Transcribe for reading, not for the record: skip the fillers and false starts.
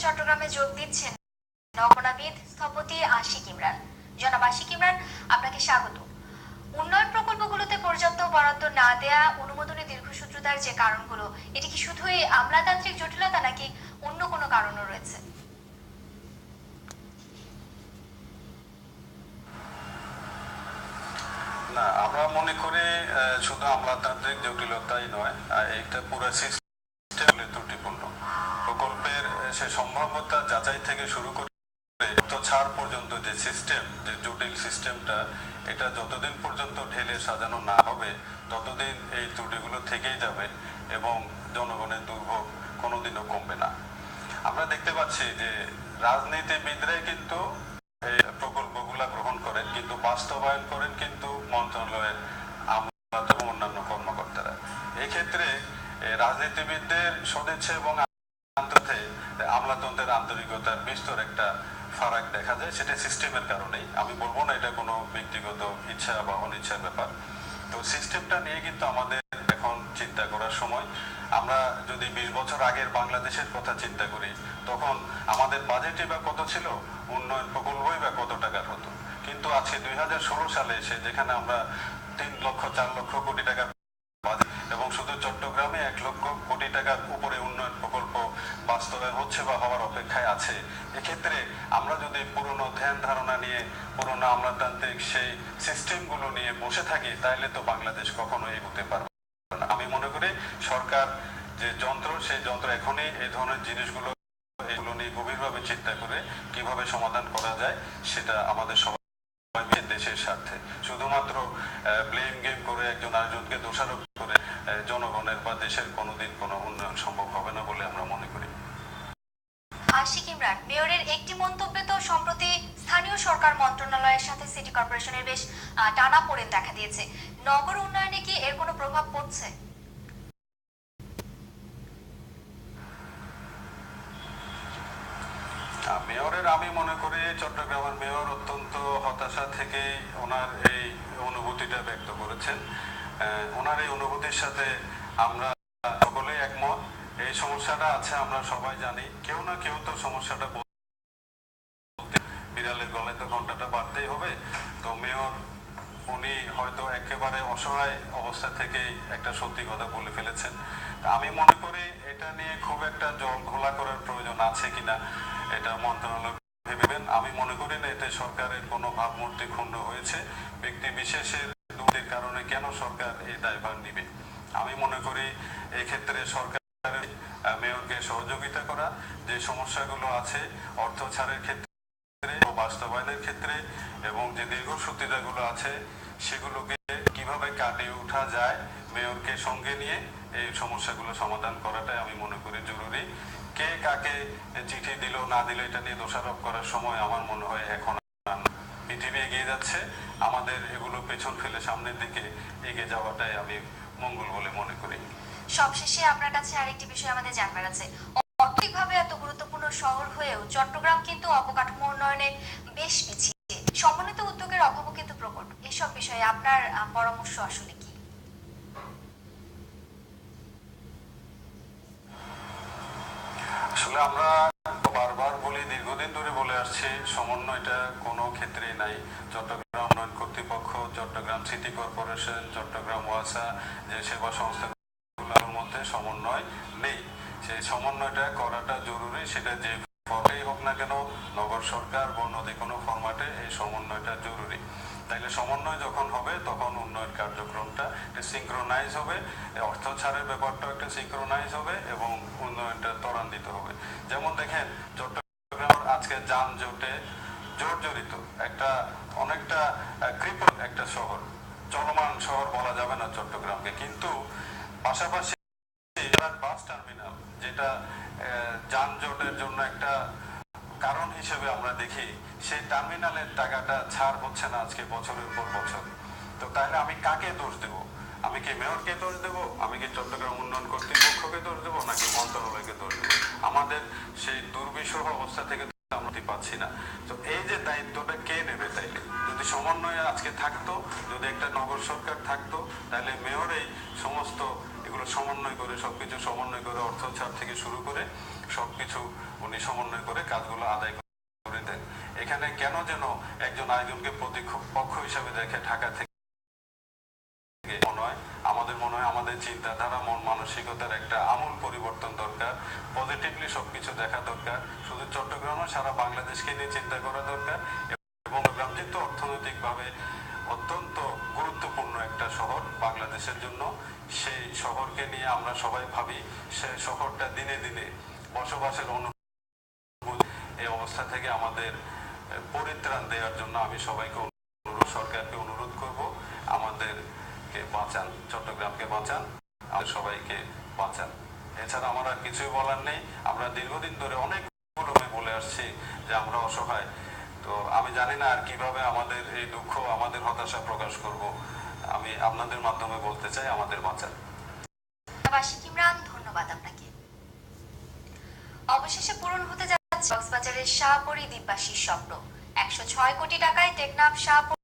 চট্টগ্রামে যোগ দিচ্ছেন নগরাবিদ স্থপতি আশিক ইমরান। জনাব আশিক ইমরান, আপনাকে স্বাগত। উন্নয়ন প্রকল্পগুলোতে পর্যাপ্ত বরাদ্দ না দেয়া, অনুমোদনের দীর্ঘসূত্রতার যে কারণগুলো, এটি কি শুধুই আমলাতান্ত্রিক জটিলতা নাকি অন্য কোনো কারণও রয়েছে? না, আমরা মনে করি শুধু আমলাতান্ত্রিক জটিলতাই নয়, এটা পুরো সিস্টেমে ত্রুটিপূর্ণ। প্রকল্পের সে সম্ভাব্যতা যাচাই থেকে শুরু করে তো ছাড় পর্যন্ত যে সিস্টেম, যে জটিল সিস্টেমটা, এটা যতদিন পর্যন্ত ঢেলে সাজানো না হবে ততদিন এই ত্রুটিগুলো থেকেই যাবে এবং জনগণের দুর্ভোগ কোনোদিনও কমবে না। আমরা দেখতে পাচ্ছি যে রাজনীতিবিদরাই কিন্তু এই প্রকল্পগুলা গ্রহণ করেন, কিন্তু বাস্তবায়ন করেন কিন্তু মন্ত্রণালয়ের আমলা এবং অন্যান্য কর্মকর্তারা। এক্ষেত্রে রাজনীতিবিদদের সদিচ্ছা এবং আমলাতন্ত্রের আন্তরিকতার বিস্তর একটা ফারাক দেখা যায়। সেটা সিস্টেমের কারণেই, আমি বলবো না এটা কোনো ব্যক্তিগত ইচ্ছা বা অনিচ্ছার ব্যাপার। তো সিস্টেমটা নিয়ে কিন্তু আমাদের এখন চিন্তা করার সময়। আমরা যদি 20 বছর আগের বাংলাদেশের কথা চিন্তা করি, তখন আমাদের বাজেটই বা কত ছিল, উন্নয়ন প্রকল্পই বা কত টাকার হতো। কিন্তু আজকে 2016 সালে এসে যেখানে আমরা 3 লক্ষ 4 লক্ষ কোটি টাকার বাজেট এবং শুধু চট্টগ্রামে 1 লক্ষ কোটি টাকার উপরে উন্নয়ন প্রকল্প বাস্তবায়ন হচ্ছে বা হওয়ার অপেক্ষায় আছে। এক্ষেত্রে আমরা যদি পুরনো ধ্যান ধারণা নিয়ে, পুরনো আমলাতান্ত্রিক সেই সিস্টেমগুলো নিয়ে বসে থাকি, তাহলে তো বাংলাদেশ কখনো এগোতে পারবে না। আমি মনে করি সরকার যে যন্ত্র, সেই যন্ত্র এখনই এই ধরনের জিনিসগুলো এগুলো নিয়ে গভীরভাবে চিন্তা করে কিভাবে সমাধান করা যায়, সেটা আমাদের সবাই দেশের স্বার্থে। শুধুমাত্র ব্লেম গেম করে একজন আরেকজনকে দোষারোপ করে জনগণের বা দেশের কোনোদিন কোনো উন্নয়ন সম্ভব হবে না বলে আমরা মনে করি। আশিক ইমরান, মেয়রের একটি মন্তব্যে তো সম্প্রতি স্থানীয় সরকার মন্ত্রণালয়ের সাথে সিটি কর্পোরেশনের বেশ টানাপোড়েন দেখা দিয়েছে। নগর উন্নয়নে কি এর কোনো প্রভাব পড়ছে? মেয়রের, আমি মনে করি চট্টগ্রামের মেয়র অত্যন্ত হতাশা থেকে ওনার এই অনুভূতিটা ব্যক্ত করেছেন। ওনার এই অনুভূতির সাথে আমরা সকলেই একমত। এই সমস্যাটা আছে, আমরা সবাই জানি। কেউ না কেউ তো সমস্যাটা বলতে, বিড়ালের গলায় তো ঘন্টাটা বাড়তেই হবে। তো মেয়র উনি হয়তো একেবারে অসহায় অবস্থা থেকেই একটা সত্যি কথা বলে ফেলেছেন। আমি মনে করি এটা নিয়ে খুব একটা জল ঘোলা করার প্রয়োজন আছে কিনা এটা মন্ত্রণালয় ভেবেবেন। আমি মনে করি না এতে সরকারের কোনো ভাবমূর্তি ক্ষুণ্ণ হয়েছে। ব্যক্তি বিশেষের দুর্নীতির কারণে কেন সরকার এই দায়ভার নিবে? আমি মনে করি এক্ষেত্রে সরকারের মেয়রকে সহযোগিতা করা, যে সমস্যাগুলো আছে অর্থ ছাড়ের ক্ষেত্রে, বাস্তবায়নের ক্ষেত্রে, এবং যে দীর্ঘসূত্রিতাগুলো আছে সেগুলোকে কিভাবে কাটিয়ে ওঠা যায়, মেয়রকে সঙ্গে নিয়ে এই সমস্যাগুলো সমাধান করাটাই আমি মনে করি জরুরি। কে কাকে চিঠি দিল না দিল এটা নিয়ে দোষারোপ করার সময় আমার মনে হয় এখন। পৃথিবী এগিয়ে যাচ্ছে, আমাদের এগুলো পেছন ফেলে সামনের দিকে এগিয়ে যাওয়াটাই আমি মঙ্গল বলে মনে করি। সবশেষে আপনার কাছে আরেকটি বিষয় আমাদের জানবার আছে। অর্থনৈতিকভাবে এত গুরুত্বপূর্ণ শহর হয়েও চট্টগ্রাম কিন্তু অবকাঠামো উন্নয়নে বেশ পিছিয়ে। সমন্বিত উদ্যোগের অভাবও কিন্তু প্রকট। এসব বিষয়ে আপনার পরামর্শ আসলে কি? আসলে আমরা বারবার বলি, দীর্ঘদিন ধরে বলে আসছি, সমন্বয়টা কোনো ক্ষেত্রেই নাই। চট্টগ্রাম উন্নয়ন কর্তৃপক্ষ, চট্টগ্রাম সিটি কর্পোরেশন, চট্টগ্রাম ওয়াসা, যে সেবা সংস্থাগুলোর মধ্যে সমন্বয় নেই। সেই সমন্বয়টা করাটা জরুরি। সেটা যে ফর্মেই হোক না কেন, নগর সরকার বা অন্য যে কোনো ফরম্যাটে এই সমন্বয়টা জরুরি। তাইলে সমন্বয় যখন হবে তখন উন্নয়ন কার্যক্রমটা সিঙ্ক্রোনাইজ হবে, অর্থ ছাড়ের ব্যাপারটাও একটা সিঙ্ক্রোনাইজ হবে এবং উন্নয়নটা ত্বরান্বিত হবে। যেমন দেখেন, চট্টগ্রাম আজকে যানজটে জর্জরিত একটা, অনেকটা কৃপণ একটা শহর, চলমান শহর বলা যাবে না চট্টগ্রামকে। কিন্তু পাশাপাশি বাস টার্মিনাল, যেটা যানজটের জন্য একটা কারণ হিসেবে আমরা দেখি, সেই টার্মিনালের টাকাটা ছাড় হচ্ছে না আজকে বছরের পর বছর। তো তাহলে আমি কাকে দোষ দেব? আমি কি মেয়রকে দোষ দেব? আমি কি চট্টগ্রাম উন্নয়ন কর্তৃপক্ষকে দোষ দেবো? নাকি মন্ত্রণালয়কে দোষ দেবো? আমাদের সেই দুর্বিষহ অবস্থা থেকে আমরা পাচ্ছি না। তো এই যে দায়িত্বটা কে নেবে? তাইলে যদি সমন্বয়ে আজকে থাকতো, যদি একটা নগর সরকার থাকতো, তাহলে মেয়র এই সমস্ত এগুলো সমন্বয় করে সবকিছু সমন্বয় করে অর্থ ছাড় থেকে শুরু করে সবকিছু উনি সমন্বয় করে কাজগুলো আদায় করে দেন। এখানে কেন যেন একজন আরেকজনকে প্রতিপক্ষ হিসাবে দেখে ঢাকা থেকে মনে হয়, আমাদের মনে হয় আমাদের চিন্তাধারা মন মানসিকতার একটা আমূল পরিবর্তন দরকার। পজিটিভলি সবকিছু দেখা দরকার। শুধু চট্টগ্রামে সারা বাংলাদেশকে নিয়ে চিন্তা করা দরকার। এবং চট্টগ্রাম যেহেতু অর্থনৈতিকভাবে অত্যন্ত গুরুত্বপূর্ণ একটা শহর বাংলাদেশের জন্য, সেই শহরকে নিয়ে আমরা সবাই ভাবি, সেই শহরটা দিনে দিনে বসবাসের এই অবস্থা থেকে আমাদের পরিত্রাণ দেওয়ার জন্য আমি সবাইকে সরকারকে অনুরোধ করব, আমাদেরকে বাঁচান, চট্টগ্রামকে বাঁচান, আমাদের সবাইকে বাঁচান। এছাড়া আমার আর কিছুই বলার নেই। আমরা দীর্ঘদিন ধরে অনেকগুলো বলে আসছি যে আমরা অসহায়। তো আমি জানি না আর কিভাবে আমাদের এই দুঃখ, আমাদের হতাশা প্রকাশ করব। আমি আপনাদের মাধ্যমে বলতে চাই, আমাদের বাঁচান। আশিক ইমরান, ধন্যবাদ আপনাকে। অবশেষে পূরণ হতে যাচ্ছে কক্সবাজারের শাহপরী দ্বীপবাসীর স্বপ্ন। 106 কোটি টাকায় টেকনাফ শাহপরী